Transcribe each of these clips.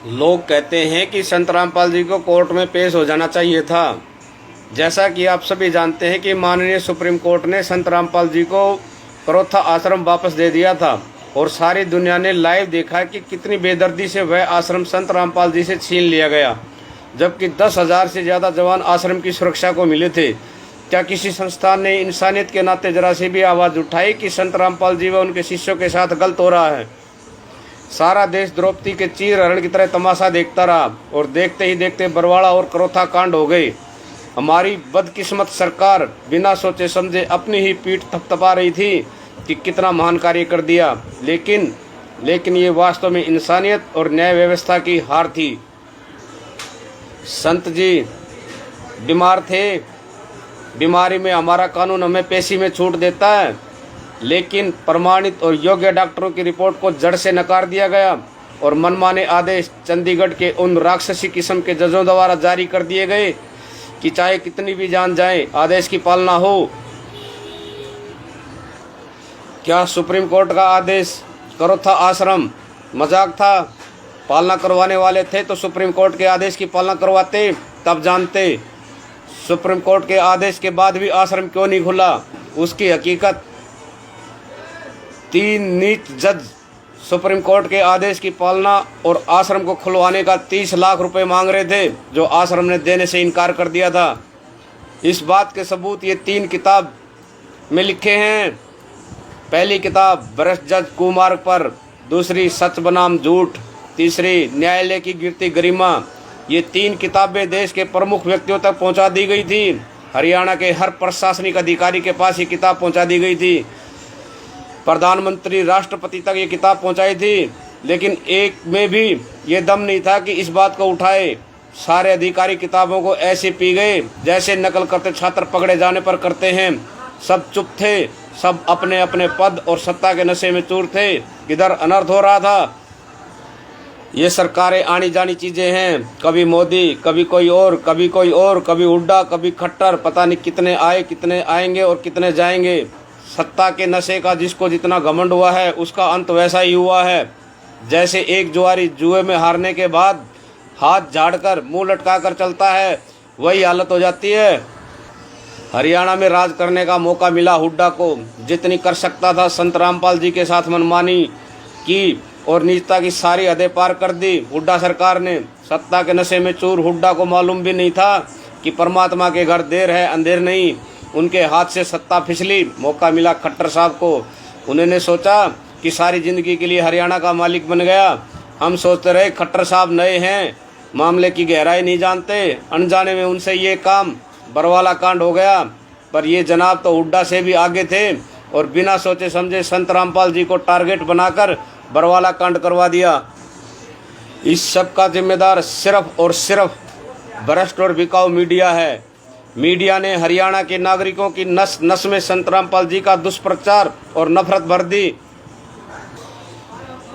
लोग कहते हैं कि संत रामपाल जी को कोर्ट में पेश हो जाना चाहिए था। जैसा कि आप सभी जानते हैं कि माननीय सुप्रीम कोर्ट ने संत रामपाल जी को करोथा आश्रम वापस दे दिया था और सारी दुनिया ने लाइव देखा कि कितनी बेदर्दी से वह आश्रम संत रामपाल जी से छीन लिया गया, जबकि 10,000 से ज़्यादा जवान आश्रम की सुरक्षा को मिले थे। क्या किसी संस्थान ने इंसानियत के नाते जरा से भी आवाज़ उठाई कि संत रामपाल जी व उनके शिष्यों के साथ गलत हो रहा है? सारा देश द्रौपदी के चीर हरण की तरह तमाशा देखता रहा और देखते ही देखते बरवाड़ा और करोथा कांड हो गए। हमारी बदकिस्मत सरकार बिना सोचे समझे अपनी ही पीठ थपथपा रही थी कि कितना महान कार्य कर दिया, लेकिन ये वास्तव में इंसानियत और न्याय व्यवस्था की हार थी। संत जी बीमार थे, बीमारी में हमारा कानून हमें पेशी में छूट देता है, लेकिन प्रमाणित और योग्य डॉक्टरों की रिपोर्ट को जड़ से नकार दिया गया और मनमाने आदेश चंडीगढ़ के उन राक्षसी किस्म के जजों द्वारा जारी कर दिए गए कि चाहे कितनी भी जान जाए आदेश की पालना हो। क्या सुप्रीम कोर्ट का आदेश करोथा आश्रम मजाक था? पालना करवाने वाले थे तो सुप्रीम कोर्ट के आदेश की पालना करवाते, तब जानते। सुप्रीम कोर्ट के आदेश के बाद भी आश्रम क्यों नहीं खुला? उसकी हकीकत 3 नीच जज सुप्रीम कोर्ट के आदेश की पालना और आश्रम को खुलवाने का 30 लाख रुपए मांग रहे थे, जो आश्रम ने देने से इनकार कर दिया था। इस बात के सबूत ये 3 किताब में लिखे हैं। पहली किताब भ्रष्ट जज कुमार्ग पर, दूसरी सच बनाम झूठ, तीसरी न्यायालय की गिरती गरिमा। ये 3 किताबें देश के प्रमुख व्यक्तियों तक पहुंचा दी गई थी। हरियाणा के हर प्रशासनिक अधिकारी के पास ये किताब पहुंचा दी गई थी। प्रधानमंत्री राष्ट्रपति तक ये किताब पहुंचाई थी, लेकिन एक में भी ये दम नहीं था कि इस बात को उठाए। सारे अधिकारी किताबों को ऐसे पी गए जैसे नकल करते छात्र पकड़े जाने पर करते हैं। सब चुप थे, सब अपने अपने पद और सत्ता के नशे में चूर थे। किधर अनर्थ हो रहा था। ये सरकारें आनी जानी चीज़ें हैं, कभी मोदी, कभी कोई और, कभी कोई और, कभी हुड्डा, कभी खट्टर, पता नहीं कितने आए, कितने आएंगे और कितने जाएंगे। सत्ता के नशे का जिसको जितना घमंड हुआ है उसका अंत वैसा ही हुआ है। जैसे एक जुआरी जुए में हारने के बाद हाथ झाड़कर मुंह लटकाकर चलता है, वही हालत हो जाती है। हरियाणा में राज करने का मौका मिला हुड्डा को। जितनी कर सकता था संत रामपाल जी के साथ मनमानी की और नीचता की सारी हदें पार कर दी हुड्डा सरकार ने। सत्ता के नशे में चूर हुड्डा को मालूम भी नहीं था कि परमात्मा के घर देर है अंधेर नहीं। उनके हाथ से सत्ता फिसली। मौका मिला खट्टर साहब को। उन्होंने सोचा कि सारी जिंदगी के लिए हरियाणा का मालिक बन गया। हम सोचते रहे खट्टर साहब नए हैं, मामले की गहराई नहीं जानते, अनजाने में उनसे ये काम बरवाला कांड हो गया। पर ये जनाब तो हुड्डा से भी आगे थे और बिना सोचे समझे संत रामपाल जी को टारगेट बनाकर बरवाला कांड करवा दिया। इस सब का जिम्मेदार सिर्फ और सिर्फ भ्रष्ट और बिकाऊ मीडिया है। मीडिया ने हरियाणा के नागरिकों की नस नस में संत रामपाल जी का दुष्प्रचार और नफरत भर दी।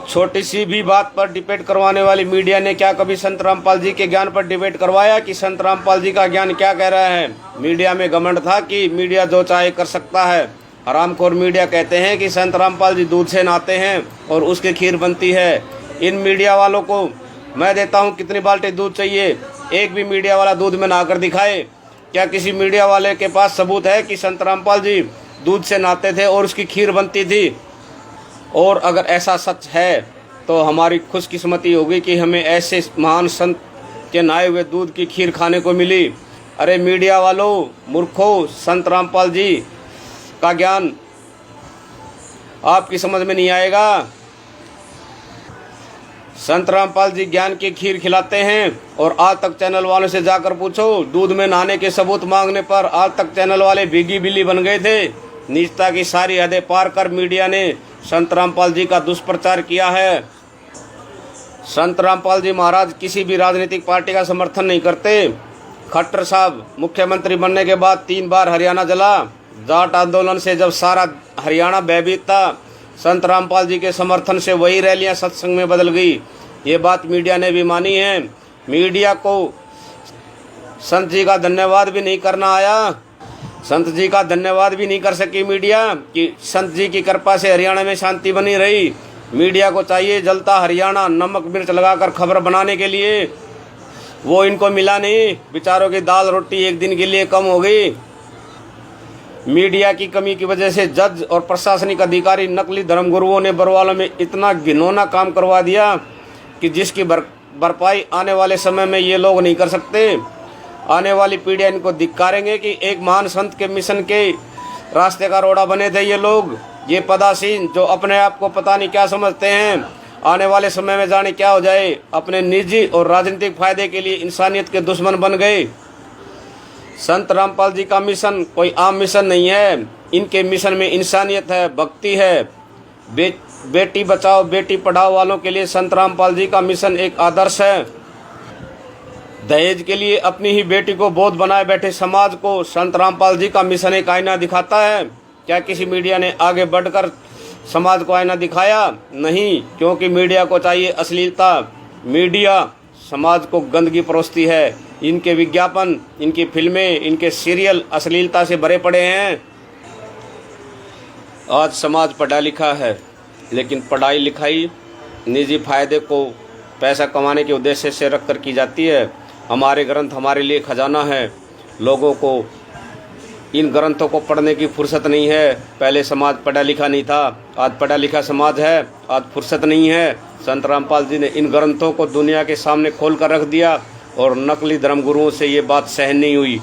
छोटी सी भी बात पर डिबेट करवाने वाली मीडिया ने क्या कभी संत रामपाल जी के ज्ञान पर डिबेट करवाया कि संत रामपाल जी का ज्ञान क्या कह रहा है? मीडिया में घमंड था कि मीडिया जो चाहे कर सकता है। हरामखोर मीडिया कहते हैं कि संत रामपाल जी दूध से नहाते हैं और उसकी खीर बनती है। इन मीडिया वालों को मैं देता हूं कितनी बाल्टी दूध चाहिए, एक भी मीडिया वाला दूध में नहाकर दिखाए। क्या किसी मीडिया वाले के पास सबूत है कि संत रामपाल जी दूध से नहाते थे और उसकी खीर बनती थी? और अगर ऐसा सच है तो हमारी खुशकिस्मती होगी कि हमें ऐसे महान संत के नहाए हुए दूध की खीर खाने को मिली। अरे मीडिया वालों, मूर्खों, संत रामपाल जी का ज्ञान आपकी समझ में नहीं आएगा। संत रामपाल जी ज्ञान की खीर खिलाते हैं और आज तक चैनल वालों से जाकर पूछो, दूध में नहाने के सबूत मांगने पर आज तक चैनल वाले भीगी बिल्ली बन गए थे। नीचता की सारी हदें पार कर मीडिया ने संत रामपाल जी का दुष्प्रचार किया है। संत रामपाल जी महाराज किसी भी राजनीतिक पार्टी का समर्थन नहीं करते। खट्टर साहब मुख्यमंत्री बनने के बाद 3 बार हरियाणा जला। जाट आंदोलन से जब सारा हरियाणा भयभीत था, संत रामपाल जी के समर्थन से वही रैलियां सत्संग में बदल गई। ये बात मीडिया ने भी मानी है। मीडिया को संत जी का धन्यवाद भी नहीं करना आया। संत जी का धन्यवाद भी नहीं कर सकी मीडिया कि संत जी की कृपा से हरियाणा में शांति बनी रही। मीडिया को चाहिए जलता हरियाणा नमक मिर्च लगाकर खबर बनाने के लिए, वो इनको मिला नहीं। बेचारों की दाल रोटी एक दिन के लिए कम हो गई। मीडिया की कमी की वजह से जज और प्रशासनिक अधिकारी नकली धर्मगुरुओं ने बरवाला में इतना घिनौना काम करवा दिया कि जिसकी भरपाई आने वाले समय में ये लोग नहीं कर सकते। आने वाली पीढ़ियाँ इनको धिक्कारेंगे कि एक महान संत के मिशन के रास्ते का रोड़ा बने थे ये लोग, ये पदासीन जो अपने आप को पता नहीं क्या समझते हैं। आने वाले समय में जाने क्या हो जाए। अपने निजी और राजनीतिक फायदे के लिए इंसानियत के दुश्मन बन गए। संत रामपाल जी का मिशन कोई आम मिशन नहीं है। इनके मिशन में इंसानियत है, भक्ति है। बेटी बचाओ बेटी पढ़ाओ वालों के लिए संत रामपाल जी का मिशन एक आदर्श है। दहेज के लिए अपनी ही बेटी को बोध बनाए बैठे समाज को संत रामपाल जी का मिशन एक आईना दिखाता है। क्या किसी मीडिया ने आगे बढ़कर समाज को आईना दिखाया? नहीं, क्योंकि मीडिया को चाहिए अश्लीलता। मीडिया समाज को गंदगी परोसती है। इनके विज्ञापन, इनकी फिल्में, इनके सीरियल अश्लीलता से भरे पड़े हैं। आज समाज पढ़ा लिखा है, लेकिन पढ़ाई लिखाई निजी फायदे को पैसा कमाने के उद्देश्य से रखकर की जाती है। हमारे ग्रंथ हमारे लिए खजाना है। लोगों को इन ग्रंथों को पढ़ने की फुर्सत नहीं है। पहले समाज पढ़ा लिखा नहीं था, आज पढ़ा लिखा समाज है, आज फुर्सत नहीं है। संत रामपाल जी ने इन ग्रंथों को दुनिया के सामने खोल कर रख दिया और नकली धर्मगुरुओं से ये बात सहन नहीं हुई।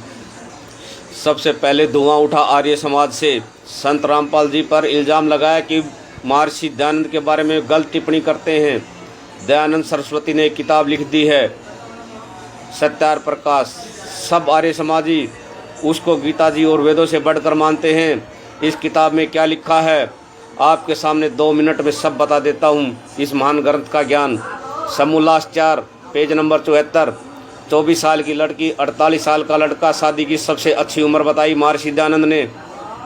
सबसे पहले धुआं उठा आर्य समाज से। संत रामपाल जी पर इल्ज़ाम लगाया कि महर्षि दयानंद के बारे में गलत टिप्पणी करते हैं। दयानंद सरस्वती ने एक किताब लिख दी है, सत्यार प्रकाश। सब आर्य समाजी उसको गीता जी और वेदों से बढ़कर मानते हैं। इस किताब में क्या लिखा है आपके सामने 2 मिनट में सब बता देता हूँ। इस महान ग्रंथ का ज्ञान। समोल्लास 4 पेज नंबर 74। 24 साल की लड़की 48 साल का लड़का, शादी की सबसे अच्छी उम्र बताई महर्षि दयानंद ने।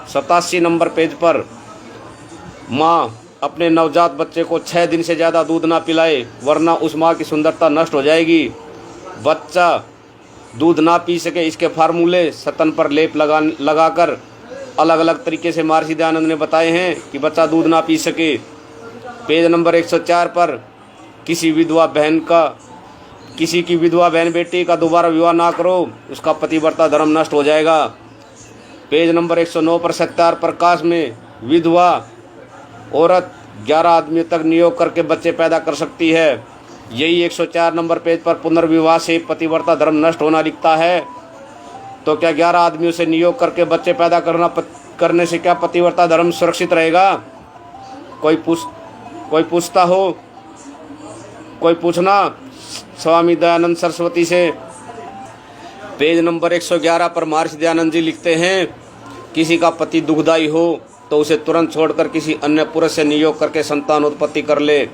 87 नंबर पेज पर माँ अपने नवजात बच्चे को 6 दिन से ज़्यादा दूध ना पिलाए, वरना उस माँ की सुंदरता नष्ट हो जाएगी। बच्चा दूध ना पी सके इसके फार्मूले स्तन पर लेप लगाकर अलग अलग तरीके से महर्षि दयानंद ने बताए हैं कि बच्चा दूध ना पी सके। पेज नंबर 104 पर किसी की विधवा बहन बेटी का दोबारा विवाह ना करो, उसका पतिव्रता धर्म नष्ट हो जाएगा। पेज नंबर 109 पर सत्यार प्रकाश में विधवा औरत 11 आदमियों तक नियोग करके बच्चे पैदा कर सकती है। यही 104 नंबर पेज पर पुनर्विवाह से पतिव्रता धर्म नष्ट होना लिखता है। तो क्या 11 आदमियों से नियोग करके बच्चे पैदा करने से क्या पतिव्रता धर्म सुरक्षित रहेगा? कोई पूछना स्वामी दयानंद सरस्वती से। पेज नंबर 111 पर महर्षि दयानंद जी लिखते हैं, किसी का पति दुखदाई हो तो उसे तुरंत छोड़कर किसी अन्य पुरुष से नियोग करके संतान उत्पत्ति कर ले।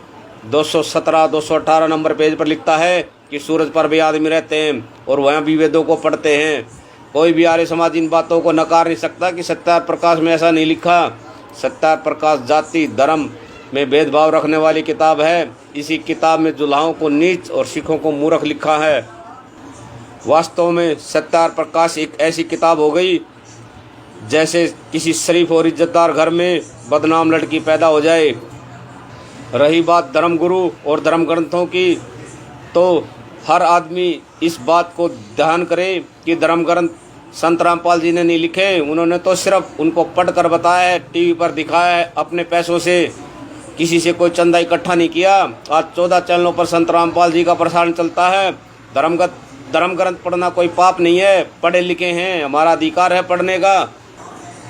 217-218 नंबर पेज पर लिखता है कि सूरज पर भी आदमी रहते हैं और वहाँ भी वेदों को पढ़ते हैं। कोई भी आर्य समाज इन बातों को नकार नहीं सकता कि सत्यार प्रकाश में ऐसा नहीं लिखा। सत्यार प्रकाश जाति धर्म में भेदभाव रखने वाली किताब है। इसी किताब में जुल्हाओं को नीच और सिखों को मूर्ख लिखा है। वास्तव में सत्यार प्रकाश एक ऐसी किताब हो गई जैसे किसी शरीफ और इज्जतदार घर में बदनाम लड़की पैदा हो जाए। रही बात धर्मगुरु और धर्म ग्रंथों की, तो हर आदमी इस बात को ध्यान करे कि धर्म ग्रंथ संत रामपाल जी ने नहीं लिखे। उन्होंने तो सिर्फ उनको पढ़ कर बताया है, टीवी पर दिखाया है, अपने पैसों से किसी से कोई चंदा इकट्ठा नहीं किया। आज 14 चैनलों पर संत रामपाल जी का प्रसारण चलता है। धर्म ग्रंथ पढ़ना कोई पाप नहीं है, पढ़े लिखे हैं, हमारा अधिकार है पढ़ने का।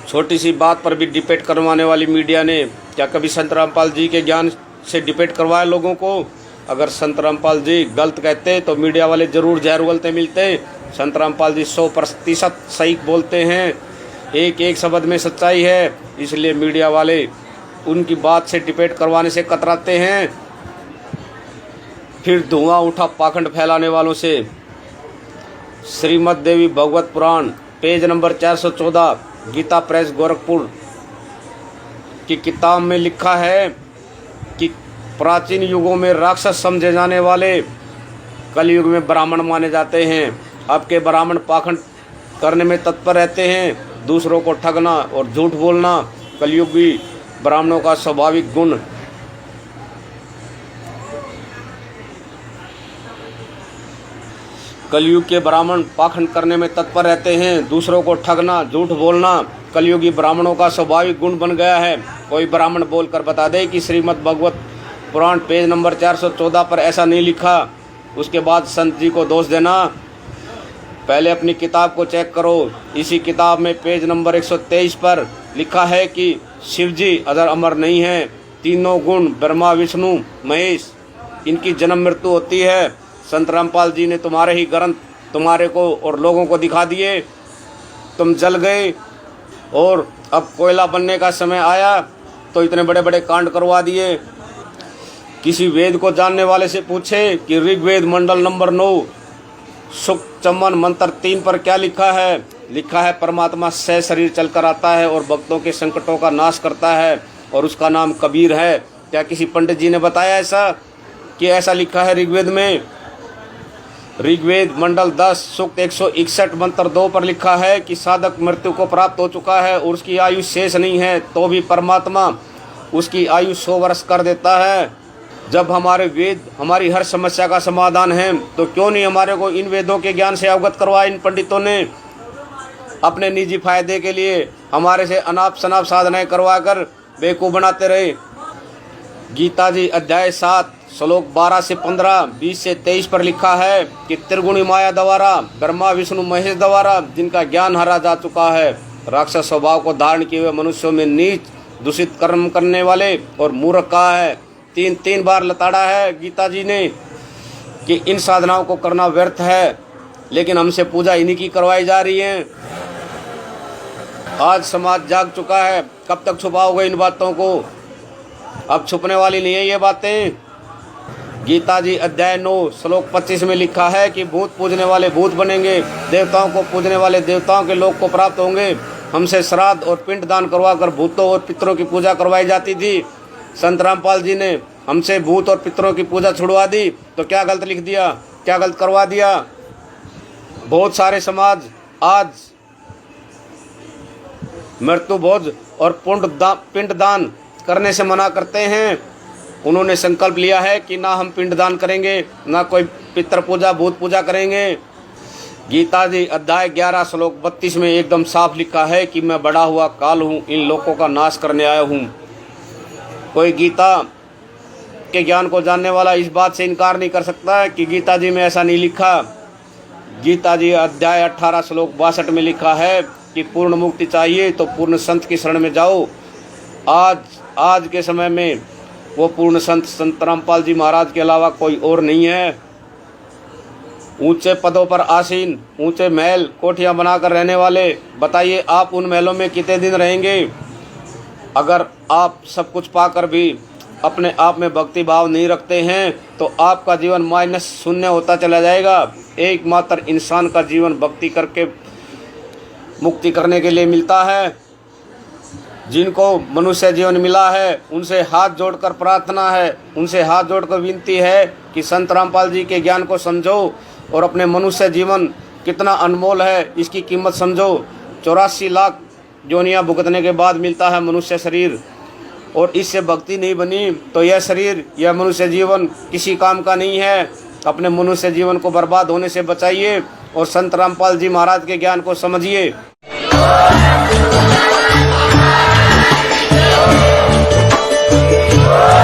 छोटी सी बात पर भी डिबेट करवाने वाली मीडिया ने क्या कभी संत रामपाल जी के ज्ञान से डिबेट करवाया लोगों को? अगर संत रामपाल जी गलत कहते तो मीडिया वाले जरूर जहर उगलते मिलते। संत रामपाल जी 100% सही बोलते हैं, एक शब्द में सच्चाई है, इसलिए मीडिया वाले उनकी बात से डिबेट करवाने से कतराते हैं। फिर धुआं उठा पाखंड फैलाने वालों से। Shrimad Devi Bhagavat Puran page number 414 Gita Press Gorakhpur की किताब में लिखा है कि प्राचीन युगों में राक्षस समझे जाने वाले कलयुग में ब्राह्मण माने जाते हैं। अब के ब्राह्मण पाखंड करने में तत्पर रहते हैं, दूसरों को ठगना और झूठ बोलना कलयुगी ब्राह्मणों का स्वाभाविक गुण कलयुग के ब्राह्मण पाखंड करने में तत्पर रहते हैं, दूसरों को ठगना, झूठ बोलना कलयुगी ब्राह्मणों का स्वाभाविक गुण बन गया है। कोई ब्राह्मण बोलकर बता दे कि श्रीमद् भगवत पुराण पेज नंबर 414 पर ऐसा नहीं लिखा, उसके बाद संत जी को दोष देना। पहले अपनी किताब को चेक करो। इसी किताब में पेज नंबर 123 पर लिखा है कि शिव जी अजर अमर नहीं हैं, तीनों गुण ब्रह्मा विष्णु महेश, इनकी जन्म मृत्यु होती है। संत रामपाल जी ने तुम्हारे ही ग्रंथ तुम्हारे को और लोगों को दिखा दिए, तुम जल गए और अब कोयला बनने का समय आया तो इतने बड़े बड़े कांड करवा दिए। किसी वेद को जानने वाले से पूछे कि ऋग्वेद मंडल नंबर 9 सुक्त चमन मंत्र 3 पर क्या लिखा है। लिखा है परमात्मा सह शरीर चलकर आता है और भक्तों के संकटों का नाश करता है और उसका नाम कबीर है। क्या किसी पंडित जी ने बताया ऐसा कि ऐसा लिखा है ऋग्वेद में? ऋग्वेद मंडल 10 सूक्त 161 मंत्र 2 पर लिखा है कि साधक मृत्यु को प्राप्त हो चुका है और उसकी आयु शेष नहीं है, तो भी परमात्मा उसकी आयु 100 वर्ष कर देता है। जब हमारे वेद हमारी हर समस्या का समाधान है तो क्यों नहीं हमारे को इन वेदों के ज्ञान से अवगत करवाया इन पंडितों ने? अपने निजी फायदे के लिए हमारे से अनाप शनाप साधनाएं करवा कर बेवकूफ़ बनाते रहे। गीता जी अध्याय 7 श्लोक 12 से 15, 20 से 23 पर लिखा है कि त्रिगुणी माया द्वारा ब्रह्मा विष्णु महेश द्वारा जिनका ज्ञान हरा जा चुका है, राक्षस स्वभाव को धारण किए हुए मनुष्यों में नीच दूषित कर्म करने वाले और मूर्ख कहा है। तीन बार लताड़ा है गीता जी ने कि इन साधनाओं को करना व्यर्थ है, लेकिन हमसे पूजा इन्हीं की करवाई जा रही है। आज समाज जाग चुका है, कब तक छुपाओगे इन बातों को? अब छुपने वाली नहीं है ये बातें। गीता जी अध्याय 9 श्लोक 25 में लिखा है कि भूत पूजने वाले भूत बनेंगे, देवताओं को पूजने वाले देवताओं के लोक को प्राप्त होंगे। हमसे श्राद्ध और पिंड दान करवा कर भूतों और पितरों की पूजा करवाई जाती थी। संत रामपाल जी ने हमसे भूत और पितरों की पूजा छुड़वा दी, तो क्या गलत लिख दिया, क्या गलत करवा दिया? बहुत सारे समाज आज मृत्यु भोज और पिंड दान करने से मना करते हैं। उन्होंने संकल्प लिया है कि ना हम पिंड दान करेंगे, ना कोई पितृ पूजा भूत पूजा करेंगे। गीता जी अध्याय 11 श्लोक 32 में एकदम साफ लिखा है कि मैं बड़ा हुआ काल हूँ, इन लोगों का नाश करने आया हूँ। कोई गीता के ज्ञान को जानने वाला इस बात से इनकार नहीं कर सकता है कि गीता जी में ऐसा नहीं लिखा। गीता जी अध्याय 18 श्लोक 62 में लिखा है कि पूर्ण मुक्ति चाहिए तो पूर्ण संत की शरण में जाओ। आज के समय में वो पूर्ण संत रामपाल जी महाराज के अलावा कोई और नहीं है। ऊंचे पदों पर आसीन, ऊंचे महल कोठियां बनाकर रहने वाले, बताइए आप उन महलों में कितने दिन रहेंगे? अगर आप सब कुछ पाकर भी अपने आप में भक्ति भाव नहीं रखते हैं तो आपका जीवन माइनस शून्य होता चला जाएगा। एकमात्र इंसान का जीवन भक्ति करके मुक्ति करने के लिए मिलता है। जिनको मनुष्य जीवन मिला है उनसे हाथ जोड़कर प्रार्थना है, उनसे हाथ जोड़कर विनती है कि संत रामपाल जी के ज्ञान को समझो और अपने मनुष्य जीवन कितना अनमोल है इसकी कीमत समझो। 84 लाख योनियां भुगतने के बाद मिलता है मनुष्य शरीर, और इससे भक्ति नहीं बनी तो यह शरीर यह मनुष्य जीवन किसी काम का नहीं है। अपने मनुष्य जीवन को बर्बाद होने से बचाइए और संत रामपाल जी महाराज के ज्ञान को समझिए। Oh